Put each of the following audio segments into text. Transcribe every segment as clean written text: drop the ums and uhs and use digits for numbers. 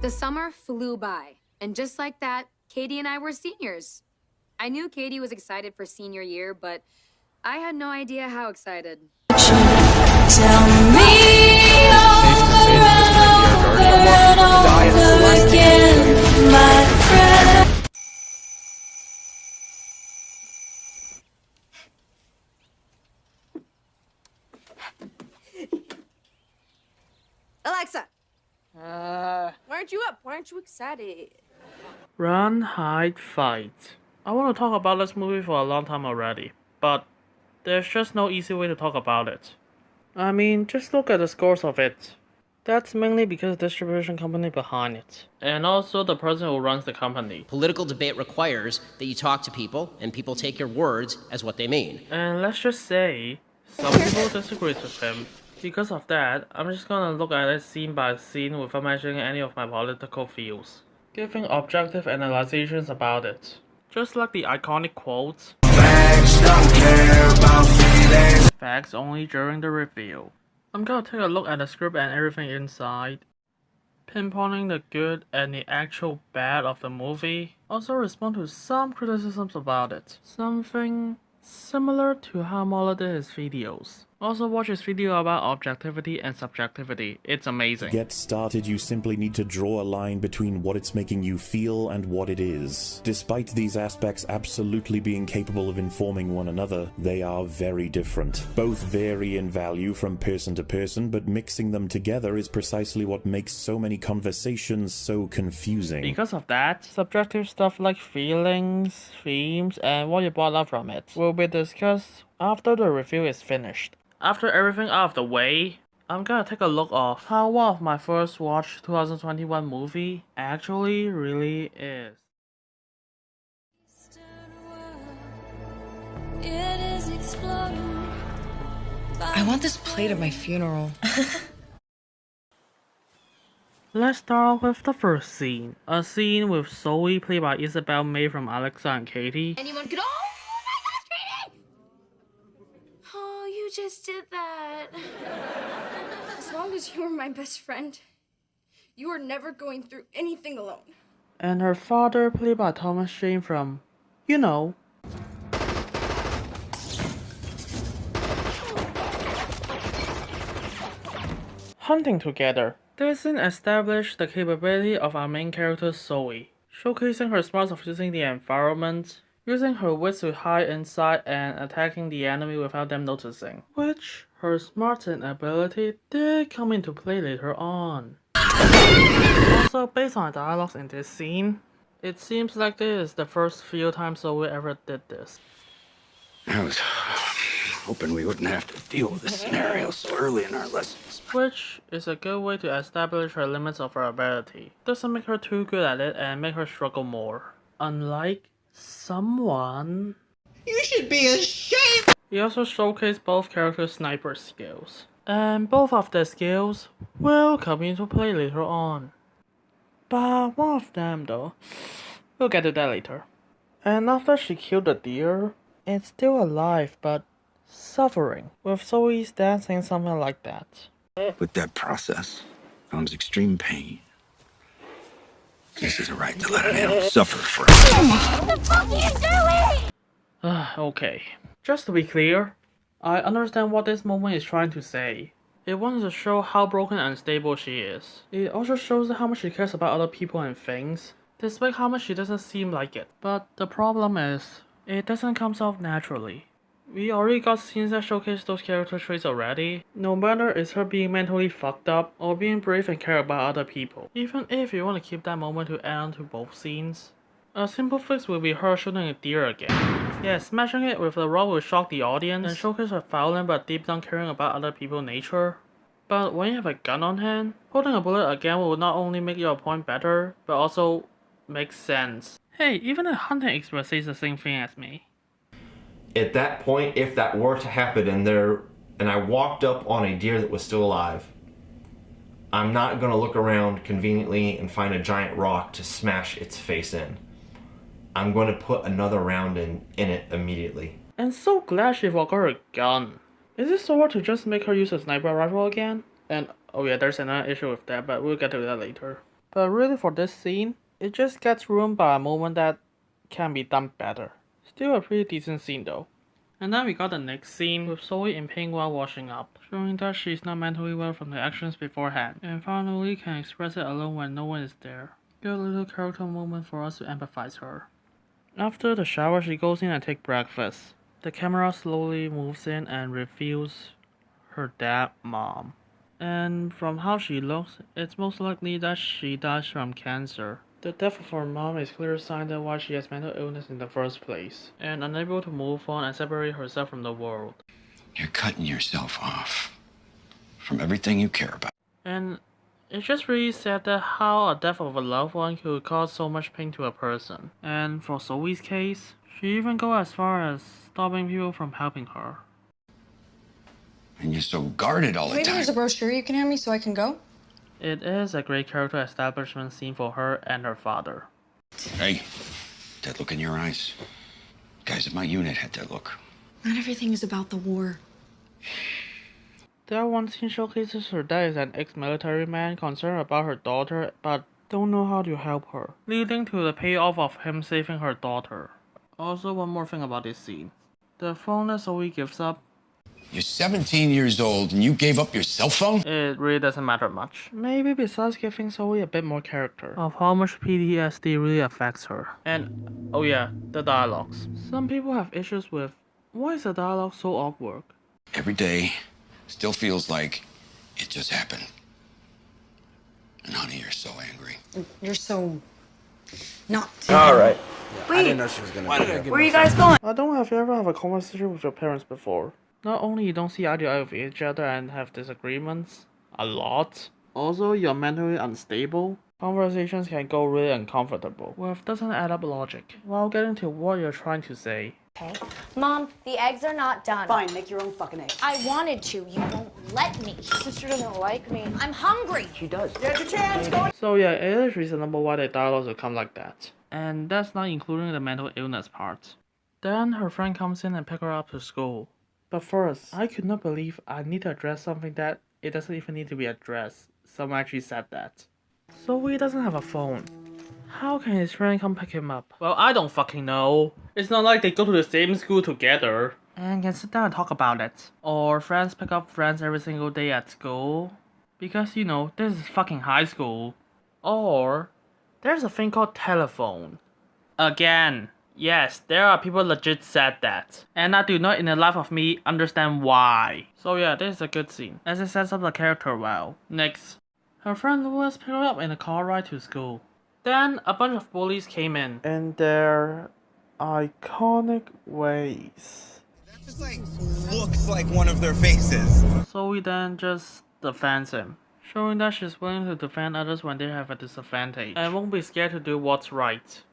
The summer flew by, and just like that, Katie and I were seniors. I knew Katie was excited for senior year, but I had no idea how excited. Tell me over and over again, my friend. Alexa! Why aren't you up? Why aren't you excited? Run, hide, fight. I want to talk about this movie for a long time already, but there's just no easy way to talk about it. I mean, just look at the scores of it. That's mainly because the distribution company behind it, and also the person who runs the company. Political debate requires that you talk to people, and people take your words as what they mean. And let's just say, some people disagree with him. Because of that, I'm just gonna look at it scene by scene without mentioning any of my political views, giving objective analyzations about it. Just like the iconic quotes, "Facts don't care about feelings. Facts only during the review." I'm gonna take a look at the script and everything inside, pinpointing the good and the actual bad of the movie. Also respond to some criticisms about it. Something similar to how Mauler did his videos. Also watch his video about objectivity and subjectivity. It's amazing. To get started, you simply need to draw a line between what it's making you feel and what it is. Despite these aspects absolutely being capable of informing one another, they are very different. Both vary in value from person to person, but mixing them together is precisely what makes so many conversations so confusing. Because of that, subjective stuff like feelings, themes, and what you brought up from it will be discussed after the review is finished. After everything out of the way, I'm gonna take a look of how one of my first watched 2021 movie actually really is. I want this played at my funeral. Let's start off with the first scene. A scene with Zoe played by Isabel May from Alexa and Katie. Anyone could. Oh my gosh, Katie! Oh, you just did that. As long as you are my best friend, you are never going through anything alone. And her father played by Thomas Jane from, you know. Hunting together. This scene established the capability of our main character Zoe, showcasing her smarts of using the environment, using her wits to hide inside and attacking the enemy without them noticing, which her smarts and ability did come into play later on. Also, based on the dialogues in this scene, it seems like this is the first few times Zoe ever did this. I was hoping we wouldn't have to deal with this scenario so early in our lessons. Which is a good way to establish her limits of her ability. Doesn't make her too good at it and make her struggle more. Unlike someone... You should be ashamed! He also showcased both characters' sniper skills. And both of their skills will come into play later on. But one of them though, we'll get to that later. And after she killed the deer, it's still alive but suffering, with Zoe's dad saying something like that. With that process comes extreme pain. This is a right to let an animal suffer for it. What the fuck are you doing? Okay, just to be clear, I understand what this moment is trying to say. It wants to show how broken and unstable she is. It also shows how much she cares about other people and things, despite how much she doesn't seem like it. But the problem is, it doesn't come off naturally. We already got scenes that showcase those character traits already, no matter it's her being mentally fucked up or being brave and care about other people. Even if you want to keep that moment to add on to both scenes, a simple fix will be her shooting a deer again. Yeah, smashing it with a rock will shock the audience and showcase her violent but deep down caring about other people's nature. But when you have a gun on hand, holding a bullet again will not only make your point better, but also make sense. Hey, even a hunting expert says the same thing as me. At that point, if that were to happen and I walked up on a deer that was still alive, I'm not going to look around conveniently and find a giant rock to smash its face in. I'm going to put another round in it immediately. And so glad she forgot her gun. Is it so hard to just make her use a sniper rifle again? And oh yeah, there's another issue with that, but we'll get to that later. But really for this scene, it just gets ruined by a moment that can be done better. Still a pretty decent scene though. And then we got the next scene with Zoe in pain while washing up, showing that she's not mentally well from the actions beforehand, and finally can express it alone when no one is there. Good little character moment for us to empathize her. After the shower, she goes in and takes breakfast. The camera slowly moves in and reveals her dead mom. And from how she looks, it's most likely that she dies from cancer. The death of her mom is a clear sign that why she has mental illness in the first place, and unable to move on and separate herself from the world. You're cutting yourself off from everything you care about. And it's just really sad that how a death of a loved one could cause so much pain to a person. And for Zoe's case, she even goes as far as stopping people from helping her. And you're so guarded all the Maybe time. there's a brochure you can hand me so I can go? It is a great character establishment scene for her and her father. Hey, that look in your eyes. Guys at my unit had that look. Not everything is about the war. That one scene showcases her dad is an ex-military man concerned about her daughter but don't know how to help her, leading to the payoff of him saving her daughter. Also, one more thing about this scene. The phone that Zoe gives up, You're 17 years old and you gave up your cell phone? it really doesn't matter much. Maybe besides giving Zoe a bit more character of how much PTSD really affects her. And, oh yeah, the dialogues. Some people have issues with, why is the dialogue so awkward? Every day still feels like it just happened. And honey, you're so angry. You're so... not... All right. Wait, I didn't know she was gonna do that. where are you guys going? I don't know if you ever have a conversation with your parents before. Not only you don't see eye to eye with each other and have disagreements a lot, also you're mentally unstable. Conversations can go really uncomfortable, with doesn't add up logic, while getting to what you're trying to say. Okay. Mom, the eggs are not done. Fine, make your own fucking eggs. I wanted to. You won't let me. Sister doesn't like me. I'm hungry. She does. There's your chance. Go. So yeah, it is reasonable why the dialogues will come like that. And that's not including the mental illness part. Then her friend comes in and picks her up to school. But first, I could not believe I need to address something that it doesn't even need to be addressed. Someone actually said that. Zoe doesn't have a phone. How can his friend come pick him up? Well, I don't fucking know. It's not like they go to the same school together and can sit down and talk about it. Or friends pick up friends every single day at school. Because, you know, this is fucking high school. Or there's a thing called telephone. Again, yes, there are people legit said that. And I do not in the life of me understand why. So yeah, this is a good scene, as it sets up the character well. Next, her friend Louis picked her up in a car ride to school. Then a bunch of bullies came in. In their iconic ways. That just like looks like one of their faces. Zoe then just defends him, showing that she's willing to defend others when they have a disadvantage, and won't be scared to do what's right.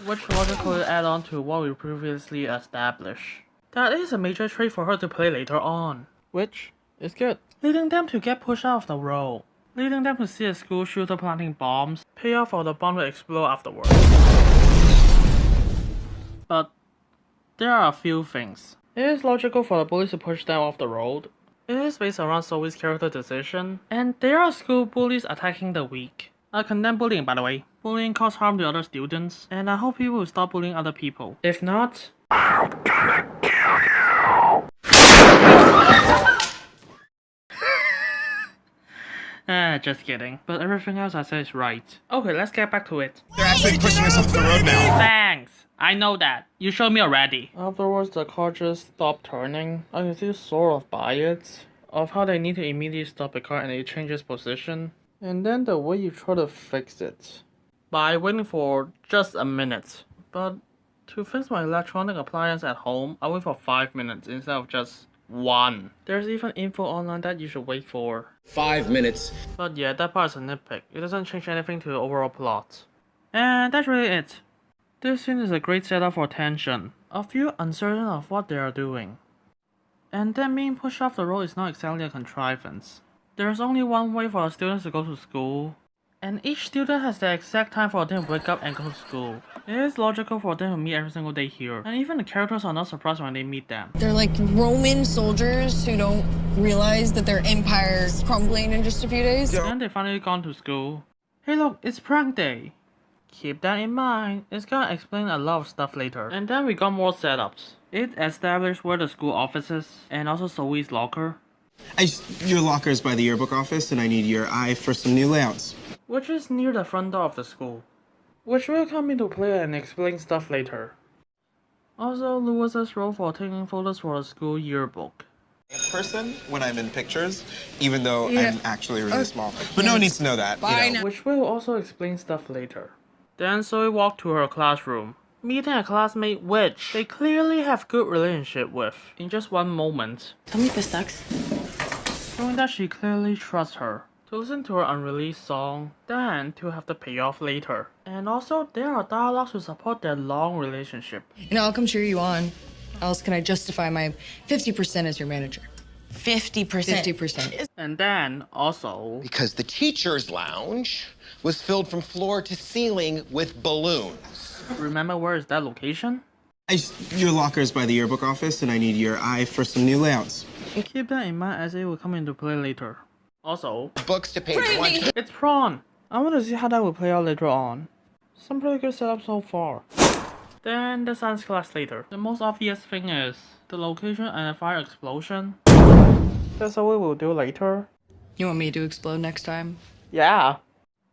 Which logically add on to what we previously established. That is a major trait for her to play later on. Which is good. Leading them to get pushed out of the role. Leading them to see a school shooter planting bombs, pay off for the bomb to explode afterwards. But there are a few things. It is logical for the bullies to push them off the road. It is based around Zoe's character decision, and there are school bullies attacking the weak. I condemn bullying, by the way. Bullying causes harm to other students, and I hope people will stop bullying other people. If not, I'm gonna kill you. Just kidding. But everything else I said is right. Okay, let's get back to it. They're actually pushing us off the road now. Thanks! I know that. You showed me already. Afterwards, the car just stopped turning. I can still sort of buy it. Of how they need to immediately stop the car and it changes position. And then the way you try to fix it. By waiting for just a minute. But to fix my electronic appliance at home, I wait for 5 minutes instead of just 1. There's even info online that you should wait for 5 minutes. But yeah, that part is a nitpick. It doesn't change anything to the overall plot. And that's really it. This scene is a great setup for tension. A few uncertain of what they are doing. And them being pushed off the road is not exactly a contrivance. There's only one way for the students to go to school. And each student has the exact time for them to wake up and go to school. It is logical for them to meet every single day here. And even the characters are not surprised when they meet them. They're like Roman soldiers who don't realize that their empire is crumbling in just a few days. Then they finally gone to school. Hey look, it's prank day. Keep that in mind, it's gonna explain a lot of stuff later. And then we got more setups. It established where the school office is, and also Zoe's locker. Your locker is by the yearbook office, and I need your eye for some new layouts. Which is near the front door of the school. Which will come into play and explain stuff later. Also, Lewis's role for taking photos for a school yearbook. Person when I'm in pictures, even though I'm actually really small. But no one needs to know that. Which will also explain stuff later. Then Zoe walked to her classroom, meeting a classmate which they clearly have good relationship with in just one moment. Tell me if this sucks. Showing that she clearly trusts her. To listen to her unreleased song, then to have the payoff later. And also, there are dialogues to support their long relationship. I'll come cheer you on. How else can I justify my 50% as your manager? 50%? 50%. And then, also... Because the teacher's lounge was filled from floor to ceiling with balloons. Remember where is that location? Your locker is by the yearbook office, and I need your eye for some new layouts. Keep that in mind as it will come into play later. Also, books to page 1. It's prawn! I want to see how that will play out later on. Some pretty good setup so far. Then the science class later. The most obvious thing is the location and a fire explosion. That's what we will do later. You want me to explode next time? Yeah.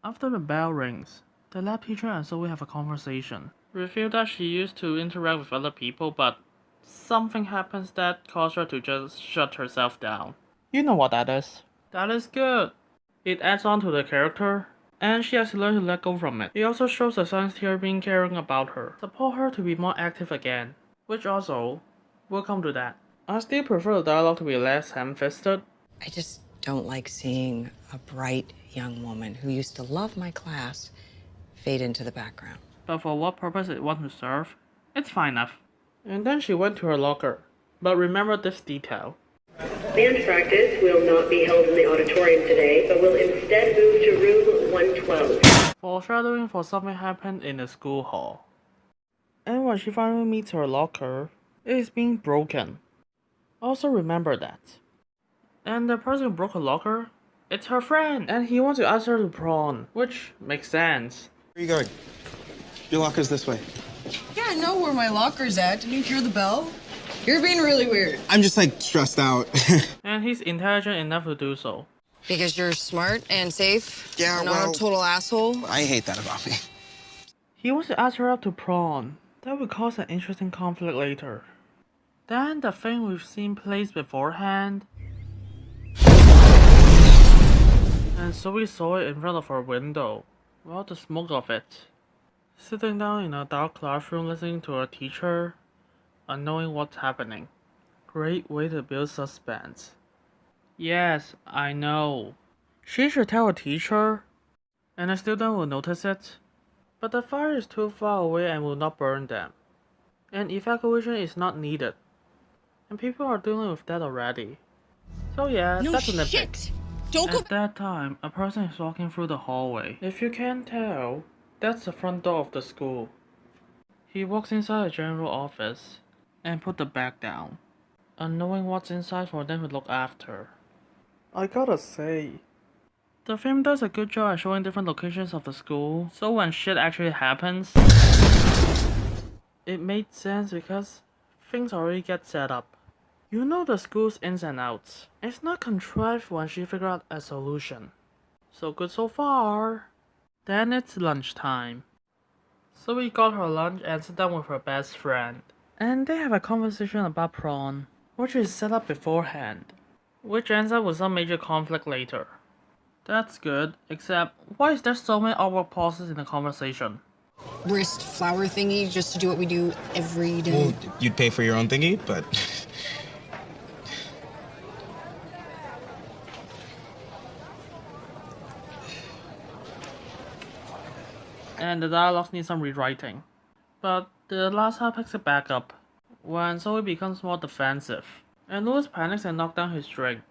After the bell rings, the lab teacher and Zoe have a conversation. Reveal that she used to interact with other people, but something happens that caused her to just shut herself down. You know what that is. That is good. It adds on to the character, and she has to learn to let go from it. It also shows the science teacher being caring about her, support her to be more active again, which also, we'll come to that. I still prefer the dialogue to be less ham-fisted. I just don't like seeing a bright young woman who used to love my class fade into the background. But for what purpose it wants to serve, it's fine enough. And then she went to her locker. But remember this detail. Band practice will not be held in the auditorium today, but will instead move to room 112. Foreshadowing for something happened in the school hall. And when she finally meets her locker, it is being broken. Also remember that. And the person who broke her locker, it's her friend. And he wants to ask her to prom, which makes sense. Where are you going? Your locker's this way. Yeah, I know where my locker's at. Didn't you hear the bell? You're being really weird. I'm just like stressed out. And he's intelligent enough to do so. Because you're smart and safe? Yeah, you're not a total asshole? I hate that about me. He wants to ask her out to prom. That would cause an interesting conflict later. Then the thing we've seen placed beforehand. And so we saw it in front of her window. Well, the smoke of it. Sitting down in a dark classroom listening to her teacher, unknowing what's happening. Great way to build suspense. Yes, I know. She should tell her teacher, and a student will notice it. But the fire is too far away and will not burn them. And evacuation is not needed. And people are dealing with that already. So yeah, No that's a shit. nitpick. Don't go. At that time, a person is walking through the hallway. If you can't tell, that's the front door of the school. He walks inside the general office and put the bag down, unknowing what's inside for them to look after. I gotta say, the film does a good job at showing different locations of the school, so when shit actually happens, it made sense because things already get set up. You know the school's ins and outs. It's not contrived when she figured out a solution. So good so far. Then it's lunchtime. So we got her lunch and sit down with her best friend. And they have a conversation about prom, which is set up beforehand, which ends up with some major conflict later. That's good, except why is there so many awkward pauses in the conversation? Wrist flower thingy just to do what we do every day. Well, you'd pay for your own thingy, but... And the dialogues need some rewriting. But the last half picks it back up, when Zoe becomes more defensive, and Louis panics and knocks down his drink.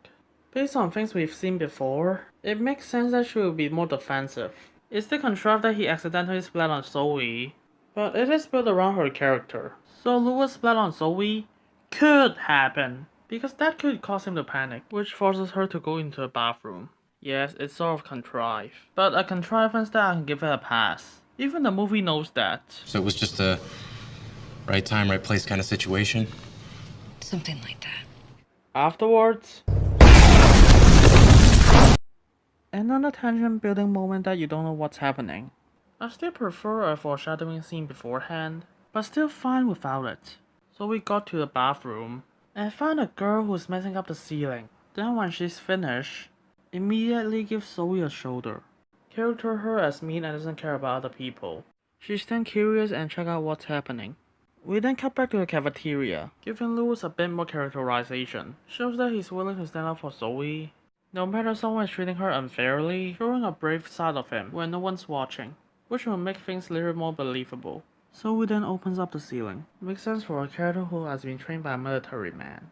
Based on things we've seen before, it makes sense that she will be more defensive. It's still contrived that he accidentally splat on Zoe, but it is built around her character. So Louis splat on Zoe could happen, because that could cause him to panic, which forces her to go into the bathroom. Yes, it's sort of contrived, but a contrivance that I can give it a pass. Even the movie knows that. So it was just a right time, right place kind of situation? Something like that. Afterwards, another tension building moment that you don't know what's happening. I still prefer a foreshadowing scene beforehand, but still fine without it. So we got to the bathroom and found a girl who's messing up the ceiling. Then when she's finished, immediately gives Zoe a shoulder. Character her as mean and doesn't care about other people. She's then curious and check out what's happening. We then cut back to the cafeteria, giving Lewis a bit more characterization. Shows that he's willing to stand up for Zoe, no matter someone is treating her unfairly, showing a brave side of him when no one's watching, which will make things a little more believable. Zoe then opens up the ceiling. Makes sense for a character who has been trained by a military man,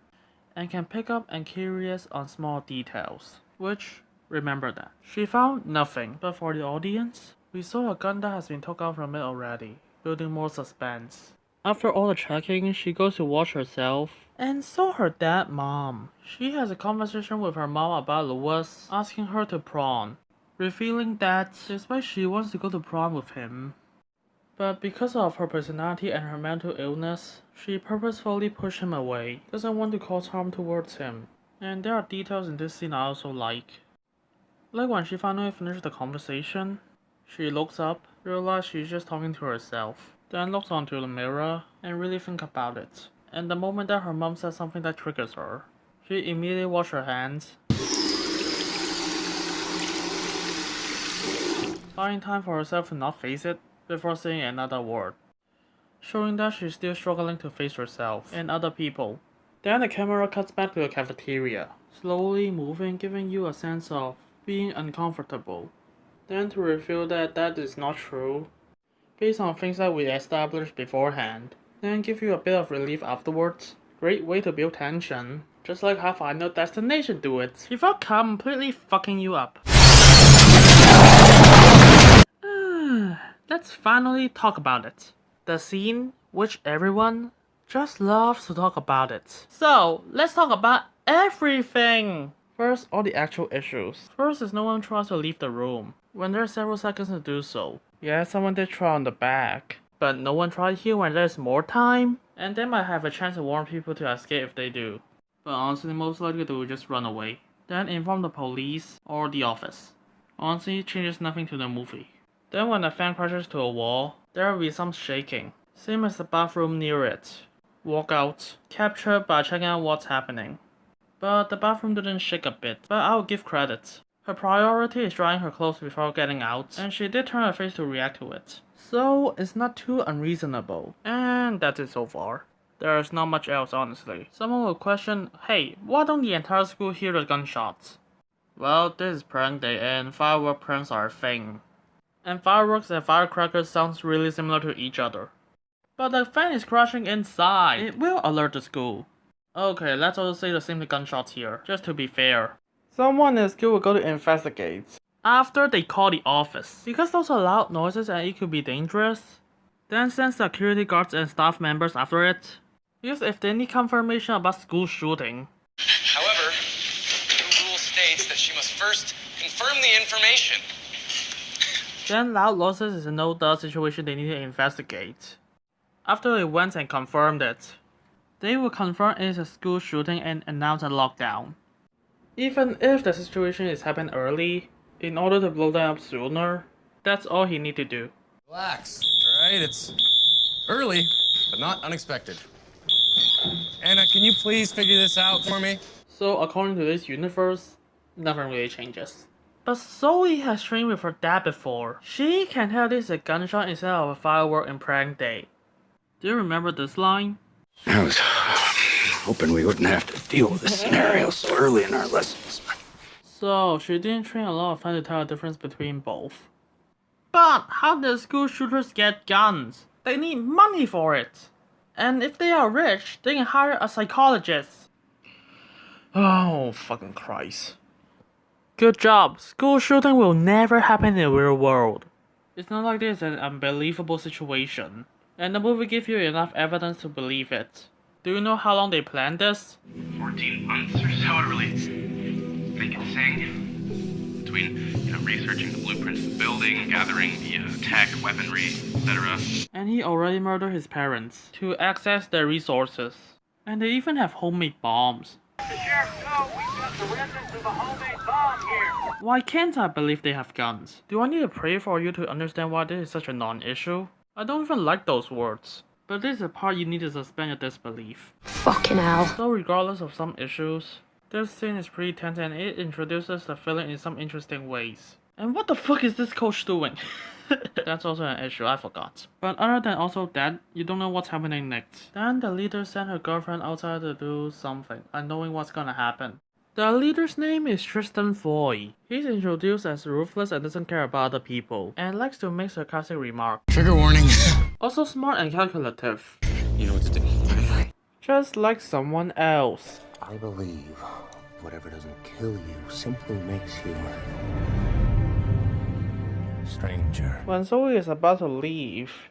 and can pick up and curious on small details, which, remember that. She found nothing, but for the audience, we saw a gun that has been took out from it already, building more suspense. After all the checking, she goes to watch herself, and saw her dead mom. She has a conversation with her mom about Lewis, asking her to prom, revealing that despite she wants to go to prom with him, but because of her personality and her mental illness, she purposefully pushed him away, doesn't want to cause harm towards him. And there are details in this scene I also like. Like when she finally finished the conversation, she looks up, realizes she's just talking to herself, then looks onto the mirror and really think about it. And the moment that her mom says something that triggers her, she immediately washes her hands, buying time for herself to not face it before saying another word, showing that she's still struggling to face herself and other people. Then the camera cuts back to the cafeteria, slowly moving, giving you a sense of being uncomfortable. Then to reveal that that is not true, based on things that we established beforehand, then give you a bit of relief afterwards. Great way to build tension, just like how Final Destination do it, without completely fucking you up. Let's finally talk about it. The scene which everyone just loves to talk about it. So, let's talk about everything! First, all the actual issues. First is no one tries to leave the room, when there are several seconds to do so. Yeah, someone did try on the back, but no one tried here when there's more time, and they might have a chance to warn people to escape if they do. But honestly, most likely they will just run away. Then inform the police or the office. Honestly, changes nothing to the movie. Then when the fan crashes to a wall, there will be some shaking, same as the bathroom near it. Walk out, captured by checking out what's happening. But the bathroom didn't shake a bit, but I'll give credit. Her priority is drying her clothes before getting out, and she did turn her face to react to it. So it's not too unreasonable. And that's it so far. There's not much else honestly. Someone will question, hey, why don't the entire school hear the gunshots? Well, this is prank day and firework pranks are a thing. And fireworks and firecrackers sounds really similar to each other. But the fan is crashing inside. It will alert the school. Okay, let's also say the same gunshots here, just to be fair. Someone in the school will go to investigate after they call the office, because those are loud noises and it could be dangerous. Then send security guards and staff members after it, because if they need confirmation about school shooting. However, the rule states that she must first confirm the information. Then loud noises is a no-duh situation they need to investigate. After they went and confirmed it, they will confirm it is a school shooting and announce a lockdown. Even if the situation is happening early, in order to blow them up sooner, that's all he need to do. Relax, alright? It's early, but not unexpected. Anna, can you please figure this out for me? So according to this universe, nothing really changes. But Zoe has trained with her dad before. She can tell this is a gunshot instead of a firework in prank day. Do you remember this line? I was hoping we wouldn't have to deal with this scenario so early in our lessons. So she didn't train a lot of time to tell the difference between both. But how do school shooters get guns? They need money for it. And if they are rich, they can hire a psychologist. Oh, fucking Christ. Good job. School shooting will never happen in the real world. It's not like this is an unbelievable situation. And the movie gives you enough evidence to believe it. Do you know how long they planned this? 14 months or so to really make it sing. between, researching the blueprints of the building, gathering the tech, weaponry, etc. And he already murdered his parents to access their resources. And they even have homemade bombs. Why can't I believe they have guns? Do I need to pray for you to understand why this is such a non-issue? I don't even like those words. But this is the part you need to suspend your disbelief. Fucking hell. So regardless of some issues, this scene is pretty tense and it introduces the villain in some interesting ways. And what the fuck is this coach doing? That's also an issue, I forgot. But other than also that, you don't know what's happening next. Then the leader sent her girlfriend outside to do something, unknowing what's gonna happen. The leader's name is Tristen Foy. He's introduced as ruthless and doesn't care about other people, and likes to make sarcastic remarks. Trigger warning. Also smart and calculative. You know what to do, right? Just like someone else. I believe whatever doesn't kill you simply makes you stranger. When Zoe is about to leave,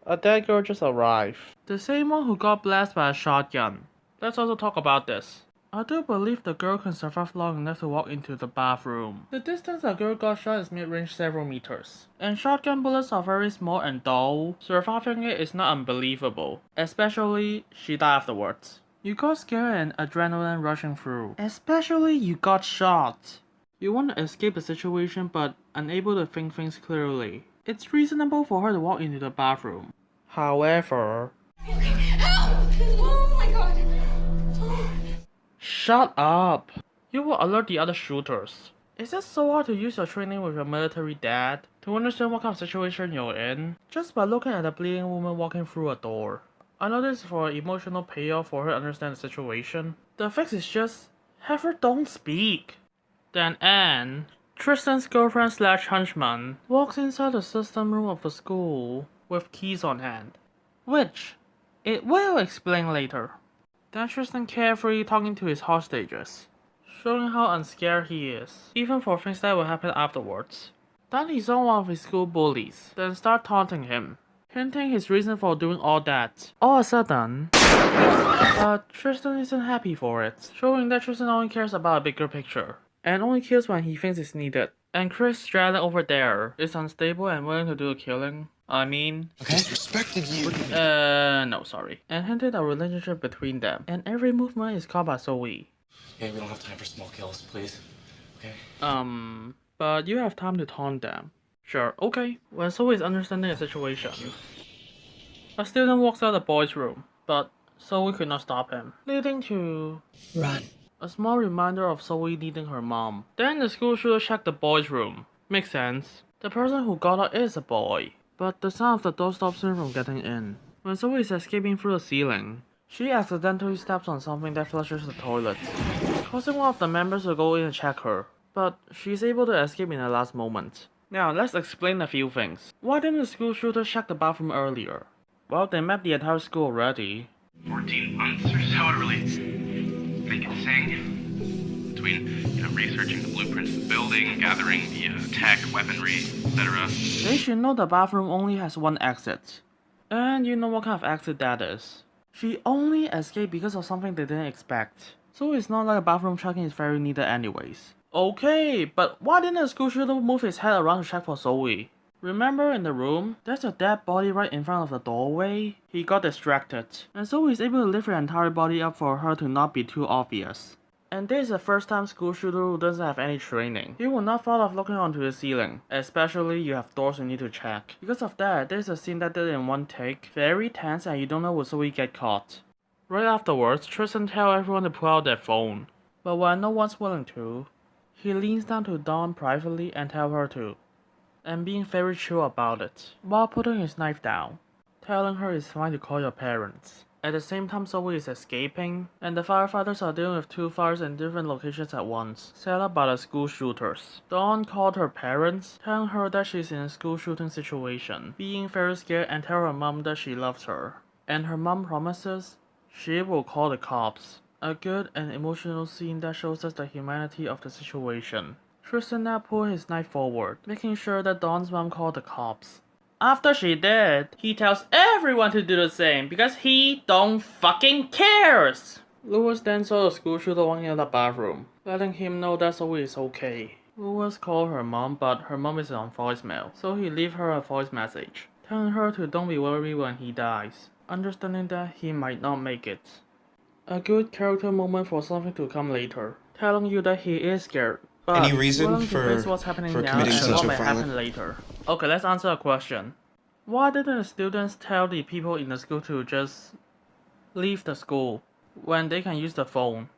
a dead girl just arrived. The same one who got blasted by a shotgun. Let's also talk about this. I do believe the girl can survive long enough to walk into the bathroom. The distance the girl got shot is mid-range several meters. And shotgun bullets are very small and dull. Surviving it is not unbelievable. Especially, she died afterwards. You got scared and adrenaline rushing through. Especially you got shot. You want to escape the situation but unable to think things clearly. It's reasonable for her to walk into the bathroom. However... Help! Oh my god. Shut up! You will alert the other shooters. Is it so hard to use your training with your military dad to understand what kind of situation you're in just by looking at a bleeding woman walking through a door? I know this is for an emotional payoff for her to understand the situation. The fix is just have her don't speak. Then Anne, Tristan's girlfriend slash henchman, walks inside the system room of the school with keys on hand. Which it will explain later. Then Tristen carefree talking to his hostages, showing how unscared he is, even for things that will happen afterwards. Then he saw one of his school bullies, then start taunting him, hinting his reason for doing all that. All of a sudden, but Tristen isn't happy for it, showing that Tristen only cares about a bigger picture, and only kills when he thinks it's needed. And Chris Stradlin over there is unstable and willing to do the killing. I mean... Okay. Disrespected you. No, sorry. And hinted a relationship between them. And every movement is caught by Zoe. Okay, we don't have time for small kills, please. Okay? But you have time to taunt them. Sure, okay. When Zoe is understanding the situation, a student walks out of the boys' room, but Zoe could not stop him, leading to... Run. A small reminder of Zoe needing her mom. Then the school shooter checked the boys' room. Makes sense. The person who got her is a boy. But the sound of the door stops him from getting in. When Zoe is escaping through the ceiling, she accidentally steps on something that flushes the toilet, causing one of the members to go in and check her. But she's able to escape in the last moment. Now let's explain a few things. Why didn't the school shooter check the bathroom earlier? Well, they mapped the entire school already. 14 months or so to really make it sing. Between, researching the blueprints of the building, gathering the tech, weaponry, etc. They should know the bathroom only has one exit. And you know what kind of exit that is. She only escaped because of something they didn't expect. So it's not like a bathroom checking is very needed anyways. Okay, but why didn't the school shooter move his head around to check for Zoe? Remember in the room, there's a dead body right in front of the doorway? He got distracted, and Zoe is able to lift her entire body up for her to not be too obvious. And this is the first time school shooter who doesn't have any training. He will not fall off looking onto the ceiling, especially you have doors you need to check. Because of that, there's a scene that did in one take, very tense and you don't know will Zoe get caught. Right afterwards, Tristen tells everyone to pull out their phone. But when no one's willing to, he leans down to Dawn privately and tells her to. And being very chill about it, while putting his knife down, telling her it's fine to call your parents. At the same time, Zoe is escaping, and the firefighters are dealing with two fires in different locations at once, set up by the school shooters. Dawn called her parents, telling her that she's in a school shooting situation, being very scared and tell her mom that she loves her. And her mom promises she will call the cops. A good and emotional scene that shows us the humanity of the situation. Tristen now pulled his knife forward, making sure that Dawn's mom called the cops. After she did, he tells everyone to do the same because he don't fucking cares! Lewis then saw the school shooter walking out of the bathroom, letting him know that Zoe is okay. who was called her mom, but her mom is on voicemail, so he leave her a voice message, telling her to don't be worried when he dies, understanding that he might not make it. A good character moment for something to come later, telling you that he is scared, but Any reason willing to face for what's happening now committing and such what a may violent... happen later. Okay, let's answer a question. Why didn't the students tell the people in the school to just leave the school when they can use the phone?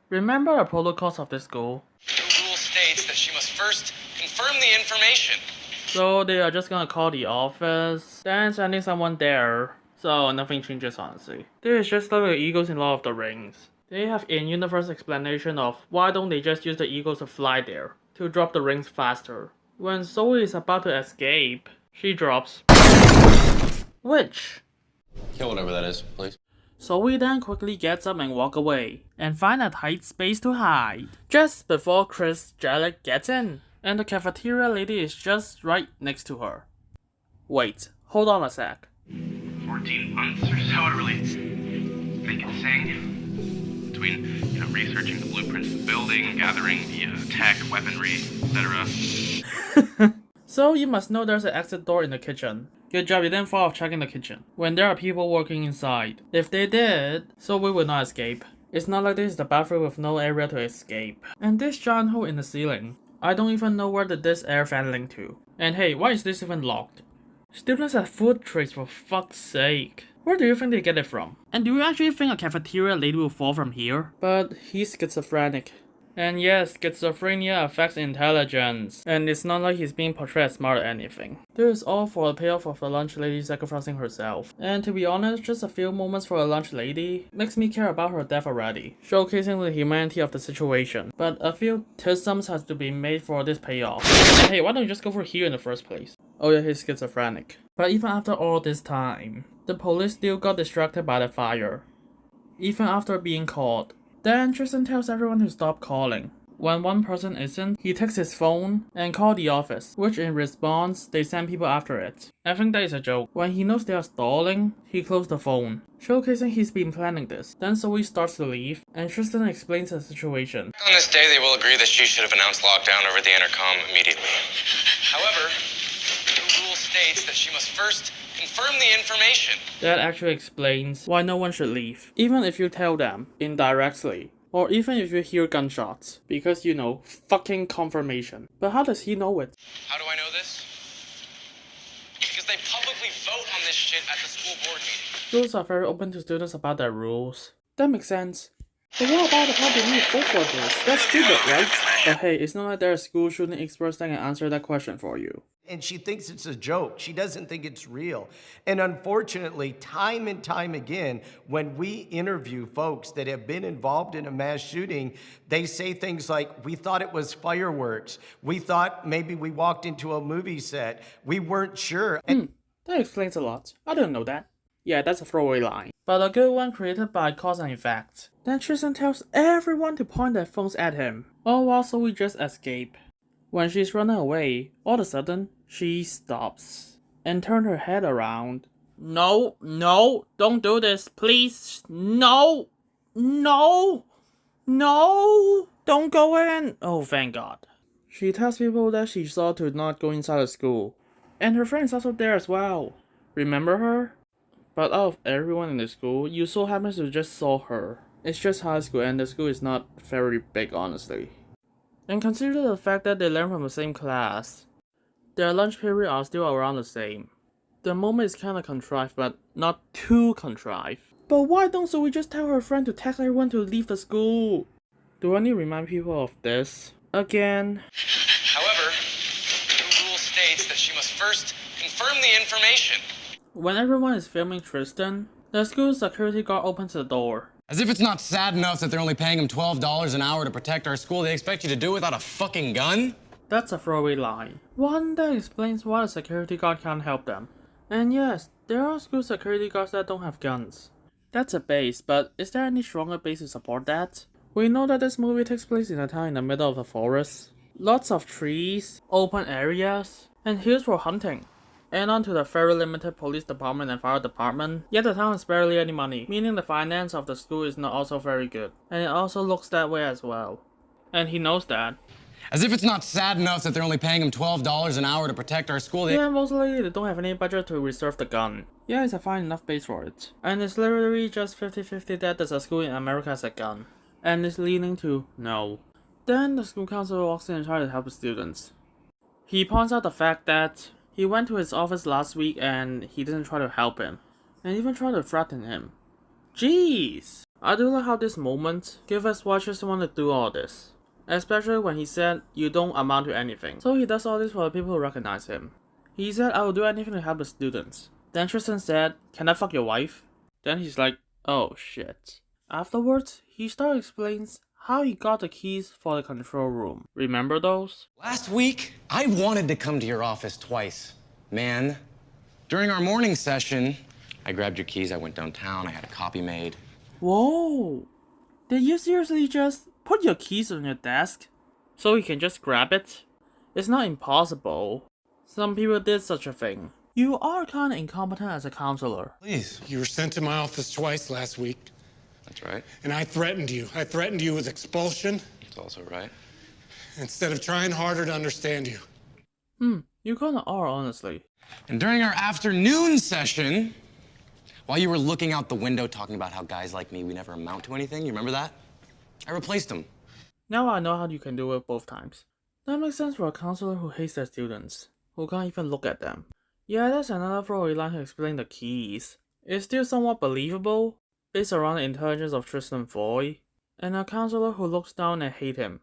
Remember the protocols of the school? The rule states that she must first confirm the information. So they are just gonna call the office, then sending someone there. So nothing changes honestly. This is just like the Eagles in Lord of the Rings. They have in-universe explanation of why don't they just use the Eagles to fly there, to drop the rings faster. When Zoe is about to escape, she drops... Which? Kill whatever that is, please. Zoe then quickly gets up and walk away, and find a tight space to hide, just before Chris Jellick gets in, and the cafeteria lady is just right next to her. Wait, hold on a sec. 14 months or so to really make it sing. Between, researching the blueprints of the building, gathering the tech, weaponry, etc. So you must know there's an exit door in the kitchen. Good job, you didn't fall off checking the kitchen when there are people working inside. If they did, so we would not escape. It's not like this is the bathroom with no area to escape. And this giant hole in the ceiling. I don't even know where did this air fan link to. And hey, why is this even locked? Students have food trays for fuck's sake. Where do you think they get it from? And do you actually think a cafeteria lady will fall from here? But he's schizophrenic. And yes, schizophrenia affects intelligence, and it's not like he's being portrayed as smart or anything. This is all for the payoff of the lunch lady sacrificing herself. And to be honest, just a few moments for a lunch lady makes me care about her death already, showcasing the humanity of the situation. But a few tisms has to be made for this payoff. And hey, why don't you just go for here in the first place? Oh yeah, he's schizophrenic. But even after all this time, the police still got distracted by the fire. Even after being called. Then Tristen tells everyone to stop calling. When one person isn't, he takes his phone and calls the office, which in response, they send people after it. I think that is a joke. When he knows they are stalling, he closed the phone, showcasing he's been planning this. Then Zoe starts to leave, and Tristen explains the situation. On this day, they will agree that she should have announced lockdown over the intercom immediately. However, the rule states that she must first confirm the information. That actually explains why no one should leave, even if you tell them indirectly, or even if you hear gunshots, because fucking confirmation. But how does he know it? How do I know this? Because they publicly vote on this shit at the school board meeting. Schools are very open to students about their rules. That makes sense. But what about the part they need to vote for this? That's stupid, right? But hey, it's not like there are school shooting experts that can answer that question for you. And she thinks it's a joke. She doesn't think it's real. And unfortunately, time and time again, when we interview folks that have been involved in a mass shooting, they say things like, we thought it was fireworks. We thought maybe we walked into a movie set. We weren't sure. That explains a lot. I didn't know that. Yeah, that's a throwaway line. But a good one created by cause and effect. Then Tristen tells everyone to point their phones at him, all while Zoe just escape. When she's running away, all of a sudden, she stops and turns her head around. No, don't do this, please. No, don't go in. Oh, thank God. She tells people that she saw to not go inside the school. And her friend is also there as well. Remember her? But out of everyone in the school, you so happens to just saw her. It's just high school and the school is not very big, honestly. And consider the fact that they learn from the same class. Their lunch period are still around the same. The moment is kinda contrived, but not too contrived. But why don't Zoe just tell her friend to text everyone to leave the school? Do I need to remind people of this? Again? However, the rule states that she must first confirm the information. When everyone is filming Tristen, the school security guard opens the door. As if it's not sad enough that they're only paying him $12 an hour to protect our school, they expect you to do it without a fucking gun? That's a throwaway line. One that explains why the security guard can't help them. And yes, there are school security guards that don't have guns. That's a base, but is there any stronger base to support that? We know that this movie takes place in a town in the middle of the forest. Lots of trees, open areas, and hills for hunting. And onto the very limited police department and fire department, yet the town has barely any money, meaning the finance of the school is not also very good. And it also looks that way as well. And he knows that. As if it's not sad enough that they're only paying him $12 an hour to protect our school. Yeah, mostly they don't have any budget to reserve the gun. Yeah, it's a fine enough base for it. And it's literally just 50-50 that there's a school in America has a gun. And it's leaning to no. Then the school counselor walks in and tries to help the students. He points out the fact that he went to his office last week and he didn't try to help him. And even tried to threaten him. Jeez! I do like how this moment gives us why Tristen wanted to do all this. Especially when he said, you don't amount to anything. So he does all this for the people who recognize him. He said, I will do anything to help the students. Then Tristen said, can I fuck your wife? Then he's like, oh shit. Afterwards, he starts explains how he got the keys for the control room. Remember those? Last week, I wanted to come to your office twice, man. During our morning session, I grabbed your keys, I went downtown, I had a copy made. Whoa! Did you seriously just put your keys on your desk so you can just grab it? It's not impossible. Some people did such a thing. You are kinda incompetent as a counselor. Please, you were sent to my office twice last week. That's right. And I threatened you. I threatened you with expulsion. That's also right. Instead of trying harder to understand you. You kinda are, honestly. And during our afternoon session, while you were looking out the window talking about how guys like me, we never amount to anything, you remember that? I replaced him. Now I know how you can do it both times. That makes sense for a counselor who hates their students, who can't even look at them. Yeah, that's another throwaway line to explain the keys. It's still somewhat believable, based around the intelligence of Tristen Foy, and a counselor who looks down and hates him.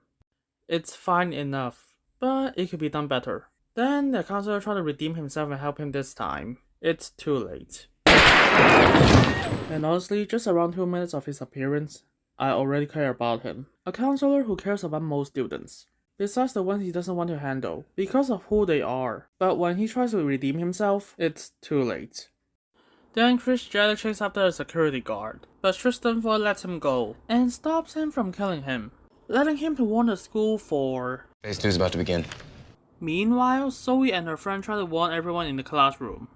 It's fine enough, but it could be done better. Then the counselor tried to redeem himself and help him this time. It's too late. And honestly, just around 2 minutes of his appearance, I already care about him. A counselor who cares about most students, besides the ones he doesn't want to handle, because of who they are. But when he tries to redeem himself, it's too late. Then Chris Jelly chases after a security guard, but Tristen Foy lets him go, and stops him from killing him, letting him to warn the school for... Phase 2 is about to begin. Meanwhile, Zoe and her friend try to warn everyone in the classroom.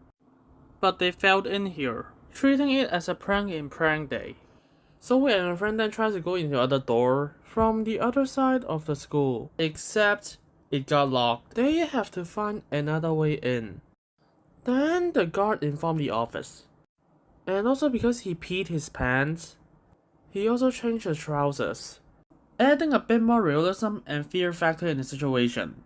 But they failed in here, treating it as a prank in prank day. Zoe and her friend then tries to go into the other door from the other side of the school, except it got locked. They have to find another way in. Then the guard informed the office. And also because he peed his pants, he also changed his trousers, adding a bit more realism and fear factor in the situation.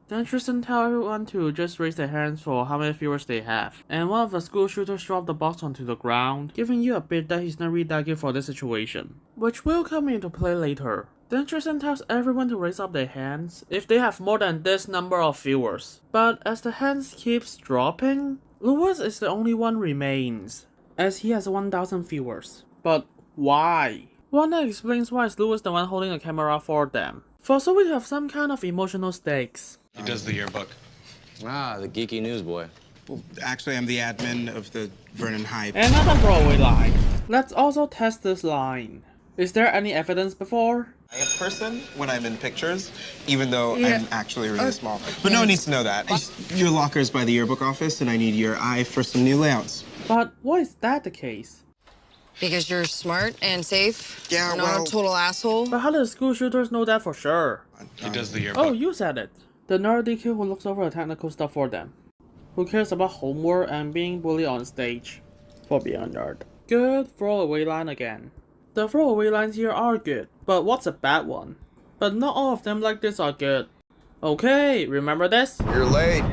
Then Tristen tells everyone to just raise their hands for how many viewers they have. And one of the school shooters dropped the box onto the ground, giving you a bit that he's not really that good for this situation, which will come into play later. Then Tristen tells everyone to raise up their hands if they have more than this number of viewers. But as the hands keeps dropping, Lewis is the only one remains, as he has 1,000 viewers. But why? Wanda explains why is Lewis the one holding a camera for them. For so we have some kind of emotional stakes. He does the yearbook. Ah, the geeky newsboy. Well, actually, I'm the admin of the Vernon Hype. Another throwaway line. Let's also test this line. Is there any evidence before? I'm a person when I'm in pictures, even though I'm actually really small. But no one needs to know that. Your locker's by the yearbook office, and I need your eye for some new layouts. But why is that the case? Because you're smart and safe. Yeah, you're not a total asshole. But how do the school shooters know that for sure? He does the yearbook. Oh, you said it. The nerdy kid who looks over the technical stuff for them. Who cares about homework and being bullied on stage. For being a nerd. Good throwaway line again. The throwaway lines here are good, but what's a bad one? But not all of them like this are good. Okay, remember this? You're late.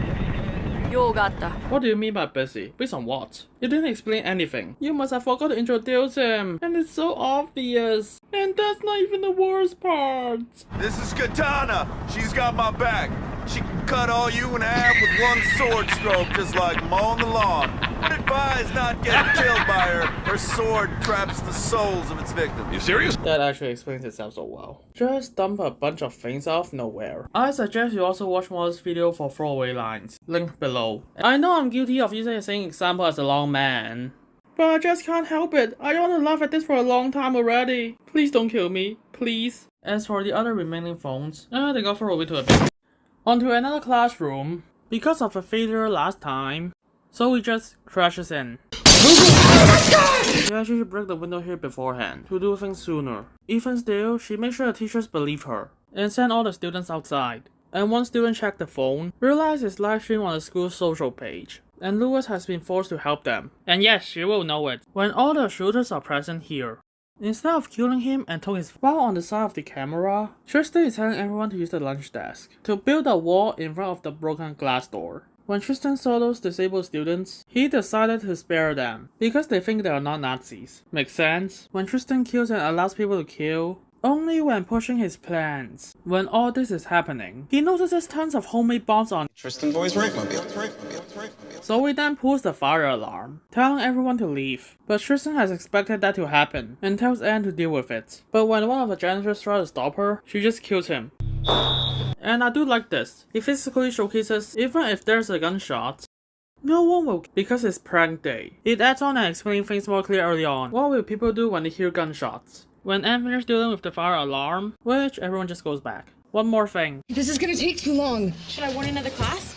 What do you mean by busy? Based on what? You didn't explain anything. You must have forgot to introduce him. And it's so obvious. And that's not even the worst part. This is Katana. She's got my back. She can cut all you in half with one sword stroke, just like mowing the lawn. But advise not getting killed by her. Her sword traps the souls of its victims. You serious? That actually explains itself so well. Just dump a bunch of things out of nowhere. I suggest you also watch Mauler's video for throwaway lines. Link below. I know I'm guilty of using the same example as a long man, but I just can't help it. I want to laugh at this for a long time already. Please don't kill me. Please. As for the other remaining phones, they got thrown away to a bit. Onto another classroom. Because of a failure last time, so he just crashes in. You actually should break the window here beforehand, to do things sooner. Even still, she makes sure the teachers believe her, and sent all the students outside. And one student checked the phone, realized it's live streamed on the school's social page, and Lewis has been forced to help them. And yes, she will know it when all the shooters are present here. Instead of killing him and took his while on the side of the camera, Tristen is telling everyone to use the lunch desk to build a wall in front of the broken glass door. When Tristen saw those disabled students, he decided to spare them because they think they are not Nazis. Makes sense? When Tristen kills and allows people to kill, only when pushing his plans. When all this is happening, he notices tons of homemade bombs on Tristen boy's right mobile. So he then pulls the fire alarm, telling everyone to leave. But Tristen has expected that to happen and tells Anne to deal with it. But when one of the janitors tries to stop her, she just kills him. And I do like this. It physically showcases even if there's a gunshot, no one will because it's prank day. It adds on and explains things more clear early on. What will people do when they hear gunshots? When Anne finishes dealing with the fire alarm, which everyone just goes back. One more thing. This is gonna take too long. Should I warn another class?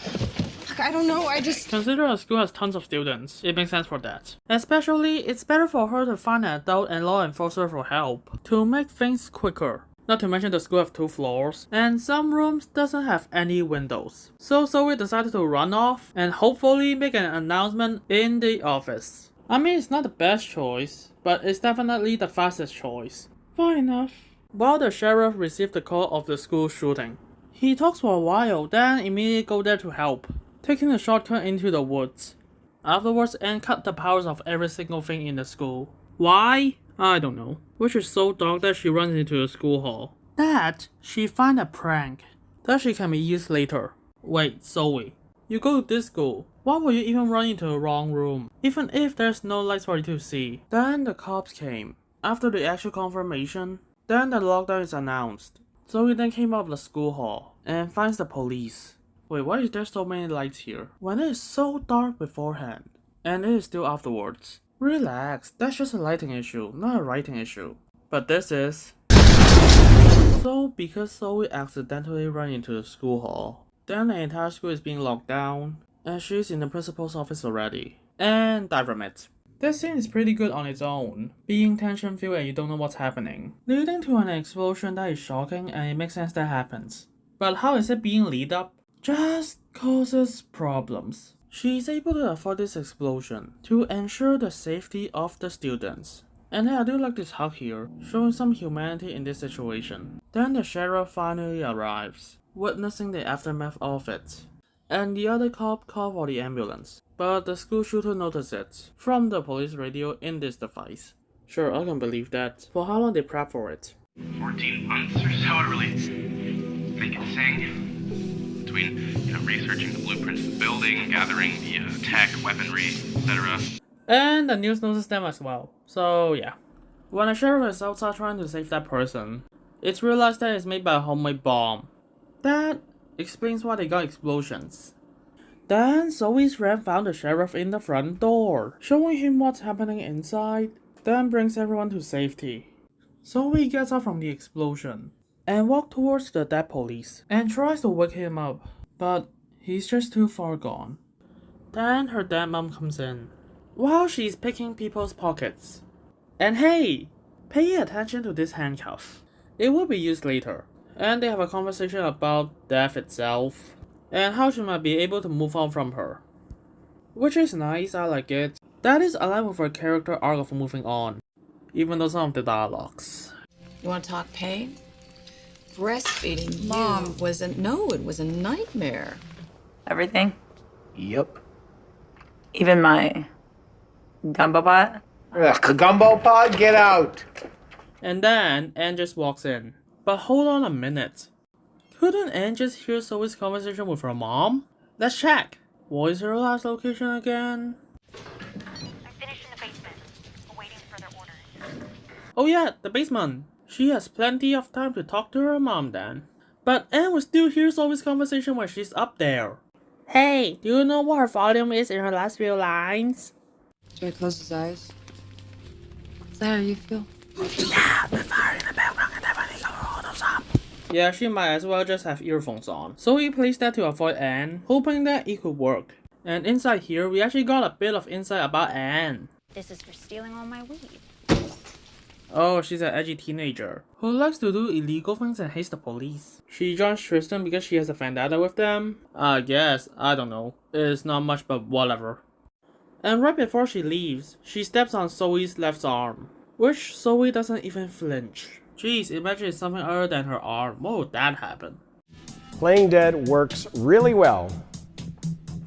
Look, I don't know, Consider a school has tons of students. It makes sense for that. Especially, it's better for her to find an adult and law enforcer for help to make things quicker. Not to mention the school have 2 floors, and some rooms doesn't have any windows. So Zoe decided to run off and hopefully make an announcement in the office. I mean, it's not the best choice, but it's definitely the fastest choice. Fine enough. While the sheriff received the call of the school shooting, he talks for a while, then immediately go there to help, taking a shortcut into the woods. Afterwards, Anne cut the powers of every single thing in the school. Why? I don't know. Which is so dark that she runs into the school hall. That she find a prank that she can be used later. Wait, Zoe, you go to this school. Why would you even run into the wrong room? Even if there's no lights for you to see. Then the cops came. After the actual confirmation, then the lockdown is announced. Zoe then came out of the school hall and finds the police. Wait, why is there so many lights here? When it is so dark beforehand, and it is still afterwards. Relax, that's just a lighting issue, not a writing issue. But this is... So, because Zoe accidentally ran into the school hall, then the entire school is being locked down, and she's in the principal's office already. And die from it. This scene is pretty good on its own, being tension-filled and you don't know what's happening, leading to an explosion that is shocking and it makes sense that happens. But how is it being lit up? Just causes problems. She is able to avoid this explosion to ensure the safety of the students. And I do like this hug here, showing some humanity in this situation. Then the sheriff finally arrives, witnessing the aftermath of it. And the other cop called for the ambulance, but the school shooter noticed it from the police radio in this device. Sure, I can believe that. For how long they prep for it? 14 months or so to really make it sing. Between, researching the blueprints of the building, gathering the tech, weaponry, etc. And the news notices them as well. So yeah. When the sheriff is outside trying to save that person, it's realized that it's made by a homemade bomb. That explains why they got explosions. Then Zoe's friend found the sheriff in the front door, showing him what's happening inside, then brings everyone to safety. Zoe gets up from the explosion and walks towards the dead police and tries to wake him up, but he's just too far gone. Then her dead mom comes in, while she's picking people's pockets. And hey, pay attention to this handcuff. It will be used later. And they have a conversation about death itself, and how she might be able to move on from her. Which is nice, I like it. That is aligned with her character arc of moving on, even though some of the dialogues. You want to talk pain? Breastfeeding Mom was it was a nightmare. Everything? Yep. Even my gumbo pot? Ugh, gumbo pod, get out! And then Anne just walks in. But hold on a minute. Couldn't Anne just hear Zoe's conversation with her mom? Let's check. What is her last location again? I'm finished in the basement, awaiting further orders. Oh yeah, the basement. She has plenty of time to talk to her mom then. But Anne will still hear Zoe's conversation when she's up there. Hey, do you know what her volume is in her last few lines? Should I close his eyes? Is that how you feel? Yeah, the fire in the background and everything all those up. Yeah, she might as well just have earphones on. So he placed that to avoid Anne, hoping that it could work. And inside here, we actually got a bit of insight about Anne. This is for stealing all my weed. Oh, she's an edgy teenager who likes to do illegal things and hates the police. She joins Tristen because she has a vendetta with them? I guess, I don't know. It's not much, but whatever. And right before she leaves, she steps on Zoe's left arm, which Zoe doesn't even flinch. Jeez, imagine it's something other than her arm. What would that happen? Playing dead works really well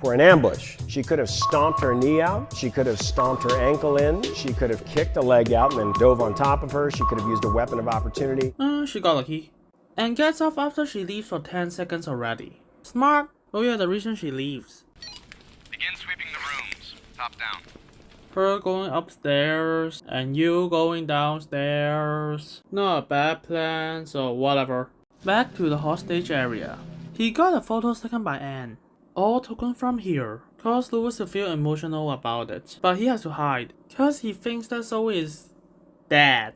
for an ambush. She could have stomped her knee out, she could have stomped her ankle in, she could have kicked a leg out and then dove on top of her, she could have used a weapon of opportunity. She got lucky. And gets off after she leaves for 10 seconds already. Smart. Oh yeah, the reason she leaves. Begin sweeping the rooms. Top down. Her going upstairs and you going downstairs. Not a bad plan, so whatever. Back to the hostage area. He got a photo taken by Anne. All taken from here. Cause Louis to feel emotional about it. But he has to hide. Cause he thinks that Zoe is dead.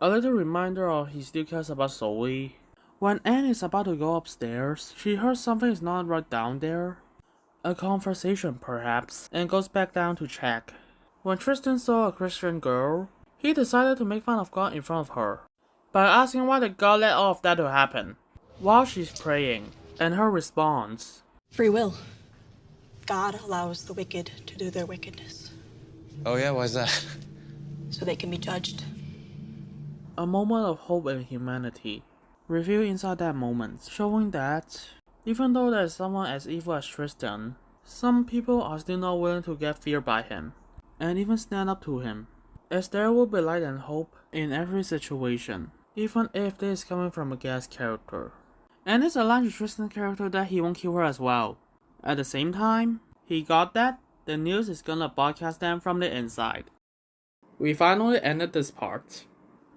A little reminder of he still cares about Zoe. When Anne is about to go upstairs, she hears something is not right down there. A conversation perhaps, and goes back down to check. When Tristen saw a Christian girl, he decided to make fun of God in front of her, by asking why did God let all of that to happen, while she's praying, and her response. Free will. God allows the wicked to do their wickedness. Oh yeah, why's that? So they can be judged. A moment of hope and humanity, revealed inside that moment, showing that, even though there is someone as evil as Tristen, some people are still not willing to get feared by him, and even stand up to him, as there will be light and hope in every situation, even if this is coming from a guest character. And it's aligned with Tristan's character that he won't kill her as well. At the same time, he got that the news is gonna broadcast them from the inside. We finally ended this part.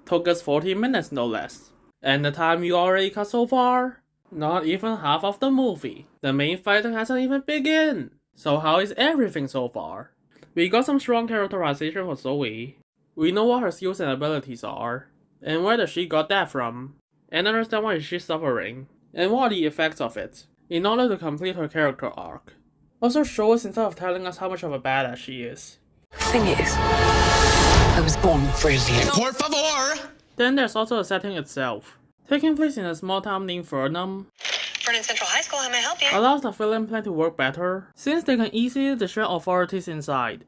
Took us 40 minutes no less. And the time you already cut so far? Not even half of the movie. The main fight hasn't even begun. So how is everything so far? We got some strong characterization for Zoe. We know what her skills and abilities are, and where does she got that from, and understand why she's suffering, and what are the effects of it, in order to complete her character arc. Also show us instead of telling us how much of a badass she is. Thing is, I was born brilliant. Por favor! Then there's also the setting itself. Taking place in a small town named Vernon, Vernon Central High School, how may I help you? allows the villain plan to work better, since they can easily destroy authorities inside.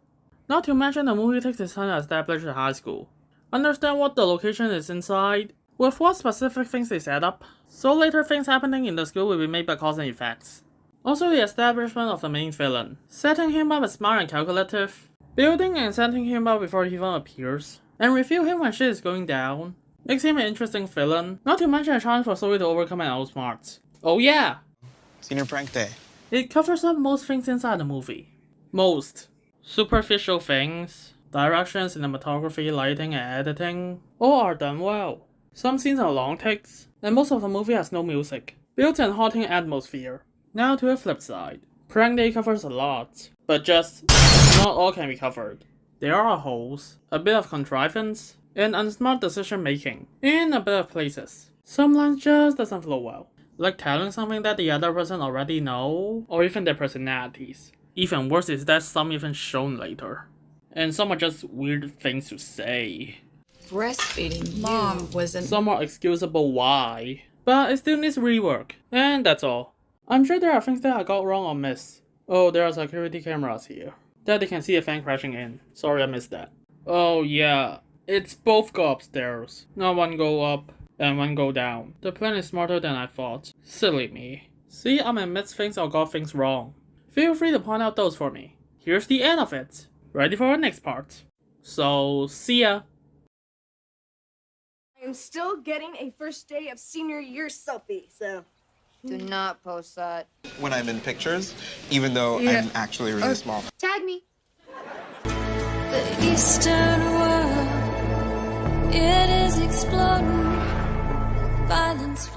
Not to mention the movie takes its time to establish the high school, understand what the location is inside, with what specific things they set up, so later things happening in the school will be made by cause and effects. Also the establishment of the main villain, setting him up as smart and calculative, building and setting him up before he even appears, and reveal him when shit is going down, makes him an interesting villain, not to mention a challenge for Zoe to overcome and outsmart. Oh yeah! Senior prank day. It covers up most things inside the movie. Most. Superficial things, direction, cinematography, lighting, and editing, all are done well. Some scenes are long takes, and most of the movie has no music, built an haunting atmosphere. Now to the flip side. Prank Day covers a lot, but just not all can be covered. There are holes, a bit of contrivance, and unsmart decision making in a bit of places. Some lines just doesn't flow well, like telling something that the other person already know, or even their personalities. Even worse is that some even shown later. And some are just weird things to say. Breastfeeding Mom wasn't. Some are excusable why, but it still needs rework, and that's all. I'm sure there are things that I got wrong or missed. Oh, there are security cameras here that they can see a fan crashing in. Sorry I missed that. Oh yeah, it's both go upstairs, not one go up and one go down. The plan is smarter than I thought. Silly me. See, I'm admits things or got things wrong. Feel free to point out those for me. Here's the end of it. Ready for the next part. So, see ya. I am still getting a first day of senior year selfie, so. Do not post that. When I'm in pictures, even though I'm actually really small. Tag me. The Eastern world, it is exploding. Violence.